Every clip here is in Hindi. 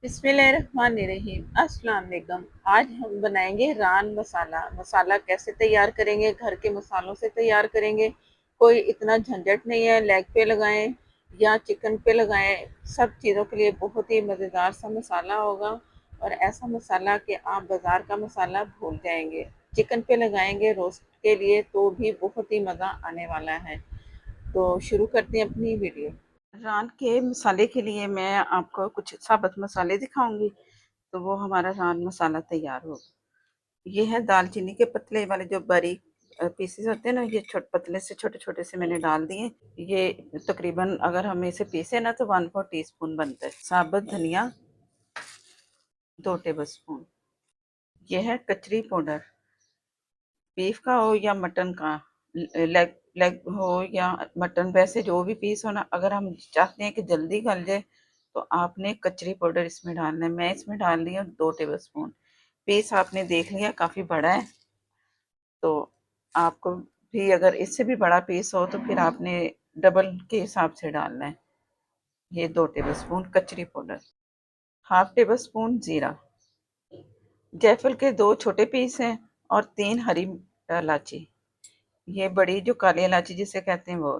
बिस्मिल्लाहिर्रहमानिर्रहीम। अस्सलाम वालेकुम। आज हम बनाएंगे रान मसाला। मसाला कैसे तैयार करेंगे? घर के मसालों से तैयार करेंगे। कोई इतना झंझट नहीं है, लेग पे लगाएं या चिकन पे लगाएं, सब चीज़ों के लिए बहुत ही मज़ेदार सा मसाला होगा। और ऐसा मसाला कि आप बाज़ार का मसाला भूल जाएंगे। चिकन पे लगाएंगे रोस्ट के लिए तो भी बहुत ही मज़ा आने वाला है। तो शुरू करते हैं अपनी वीडियो। रान के मसाले के लिए मैं आपको कुछ साबुत मसाले दिखाऊंगी, तो वो हमारा रान मसाला तैयार होगा। ये है दालचीनी के पतले वाले जो बारीक पीसेस होते हैं ना, ये छोटे पतले से छोटे छोटे से मैंने डाल दिए। ये तकरीबन अगर हम इसे पीसे ना तो 1/4 टीस्पून बनता है। साबुत धनिया 2 टेबल स्पून। ये है कचरी पाउडर, बीफ का हो या मटन का, लेग लेग हो या मटन, वैसे जो भी पीस हो ना, अगर हम चाहते हैं कि जल्दी गल जाए तो आपने कचरी पाउडर इसमें डालना है। मैं इसमें डाल रही हूँ 2 टेबल स्पून। पीस आपने देख लिया काफ़ी बड़ा है, तो आपको भी अगर इससे भी बड़ा पीस हो तो फिर आपने डबल के हिसाब से डालना है। ये 2 टेबल स्पून कचरी पाउडर, हाफ टेबल स्पून जीरा, जायफल के 2 छोटे पीस हैं और 3 हरी इलायची, ये बड़ी जो काली इलायची जिसे कहते हैं वो,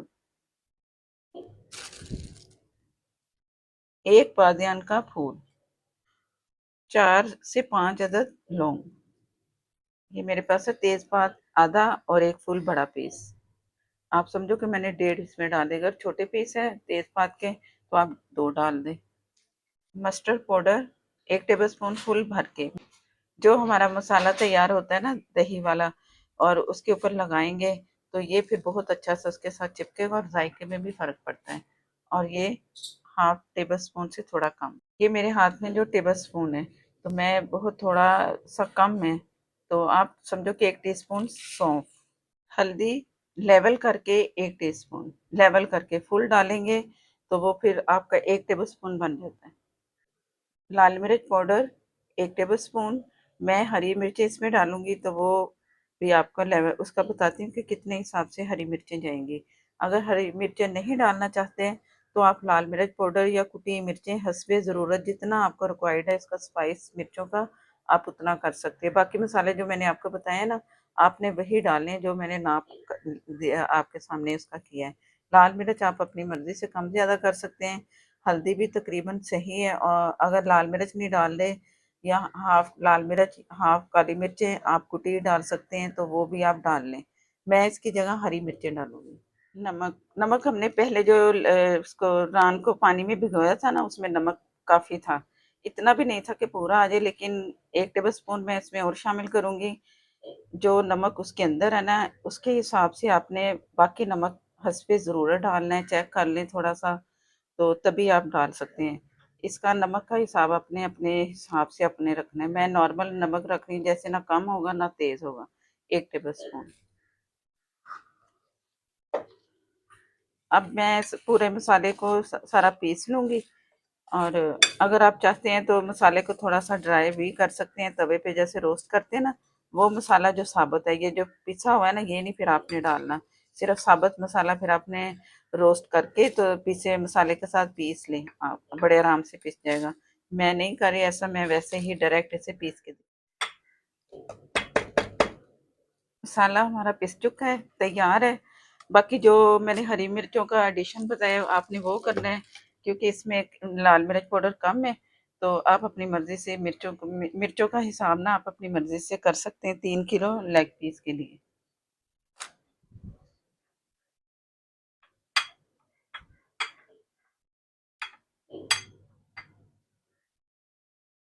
1 बादियान का फूल, 4 से 5 अदद लौंग। ये मेरे पास है तेजपात आधा और 1 फुल बड़ा पीस। आप समझो कि मैंने 1.5 इसमें डाले। अगर छोटे पीस है तेजपात के तो आप 2 डाल दें। Mustard powder 1 table spoon full भर के। जो हमारा मसाला तैयार होता है ना दही वाला, और उसके ऊपर लगाएंगे तो ये फिर बहुत अच्छा सा उसके साथ चिपकेगा और जायके में भी फर्क पड़ता है। और ये हाफ टेबल स्पून से थोड़ा कम। ये मेरे हाथ में जो टेबल स्पून है, तो मैं बहुत थोड़ा सा कम है, तो आप समझो कि 1 टीस्पून सौंफ। हल्दी लेवल करके 1 टीस्पून, लेवल करके फुल डालेंगे तो वो फिर आपका 1 टेबल स्पून बन जाता है। लाल मिर्च पाउडर 1 टेबल स्पून। मैं हरी मिर्चें इसमें डालूंगी तो वो भी आपका लेवल उसका बताती हूँ कि कितने हिसाब से हरी मिर्चें जाएंगी। अगर हरी मिर्चें नहीं डालना चाहते हैं तो आप लाल मिर्च पाउडर या कुटी मिर्चें हस्बे ज़रूरत जितना आपको रिक्वायर्ड है इसका स्पाइस मिर्चों का, आप उतना कर सकते हैं। बाकी मसाले जो मैंने आपको बताया ना, आपने वही डालने जो मैंने नाप आपके सामने उसका किया है। लाल मिर्च आप अपनी मर्ज़ी से कम ज़्यादा कर सकते हैं। हल्दी भी तकरीबन सही है, और अगर लाल मिर्च नहीं डाल दे या हाफ लाल मिर्च हाफ काली मिर्चें आप कुटी डाल सकते हैं तो वो भी आप डाल लें। मैं इसकी जगह हरी मिर्चें डालूंगी। नमक, नमक हमने पहले जो उसको रान को पानी में भिगोया था ना, उसमें नमक काफ़ी था। इतना भी नहीं था कि पूरा आ जाए, लेकिन 1 टेबल स्पून मैं इसमें और शामिल करूंगी। जो नमक उसके अंदर है ना, उसके हिसाब से आपने बाकी नमक हस्बे ज़रूरत डालना है। चेक कर लें थोड़ा सा, तो तभी आप डाल सकते हैं। इसका नमक का हिसाब अपने अपने हिसाब से अपने रखना है। मैं नॉर्मल नमक रख रही हूँ, जैसे ना कम होगा ना तेज़ होगा। 1 टेबल स्पून। अब मैं इस पूरे मसाले को सारा पीस लूँगी। और अगर आप चाहते हैं तो मसाले को थोड़ा सा ड्राई भी कर सकते हैं तवे पे, जैसे रोस्ट करते हैं ना। वो मसाला जो साबुत है, ये जो पिसा हुआ है ना, ये नहीं फिर आपने डालना। सिर्फ साबुत मसाला फिर आपने रोस्ट करके तो पिसे मसाले के साथ पीस लें, आप बड़े आराम से पिस जाएगा। मैं नहीं कर रही ऐसा, मैं वैसे ही डायरेक्ट इसे पीस के। मसाला हमारा पिस चुका है, तैयार है। बाकी जो मैंने हरी मिर्चों का एडिशन बताया आपने वो करना है, क्योंकि इसमें लाल मिर्च पाउडर कम है। तो आप अपनी मर्ज़ी से मिर्चों का हिसाब ना आप अपनी मर्ज़ी से कर सकते हैं 3 किलो लेग पीस के लिए।